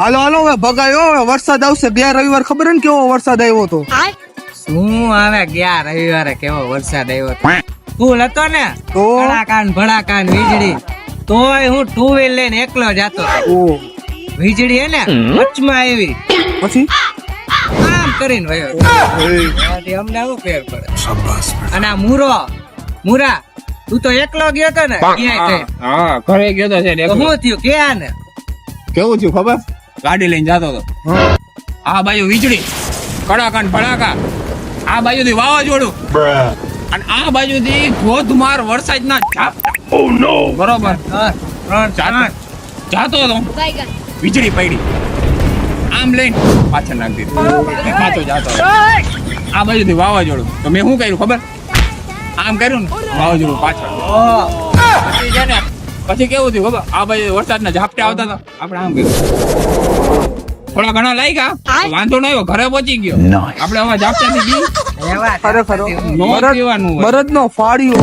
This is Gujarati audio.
હાલો હાલો હવે ભગાયો. હવે વરસાદ આવશે. ગયા રવિવાર ખબર હે ને કેવો વરસાદ આવ્યો હતો? શું આવે ગયા રવિવારે કેવો વરસાદ આવ્યો હતો? ફૂલ હતો ને તો? ભડાકાન વીજળી. તોય હું ટુ વ્હીલ લઈને એકલો જાતો હતો. ઓ વીજળી હે ને વચમાં આવી પછી આમ કરીને વયો. એનાથી અમને શું ફેર પડે? અને આ મુરા તું તો એકલો ગયો તો ને ક્યાંય કઈ? હા ઘરે ગયો તો છે તો શું થયું ક્યાં ને? કેવું થયું ખબર? ગાડી લઈને જતો હતો. આ બાજુ વીજળી કડાકા ને ભડાકા, આ બાજુથી વાવાઝોડું અને આ બાજુથી ધોધમાર વરસાદના ઝાપટા. બરોબર જાતો હતો, વીજળી પડી, આમ લઈને પાછળ નાખી દીધી. પાછો જાતો હતો. આ બાજુથી વાવાઝોડું. તો મેં શું કર્યું ખબર? આમ કર્યું ને વાવાઝોડું પાછળ. પછી છે ને પછી કેવું થયું ખબર? આ બાજુ વરસાદના ઝાપટા આવતા હતા, આપણે આમ કર્યું. થોડા ઘણા લાગ્યા, વાંધો ન આવ્યો, ઘરે પહોંચી ગયો. આપણે હવે ઝાપટાથી ગઈ ખરેખર નો પીવાનું હોય. બરદ નો ફાડ્યો.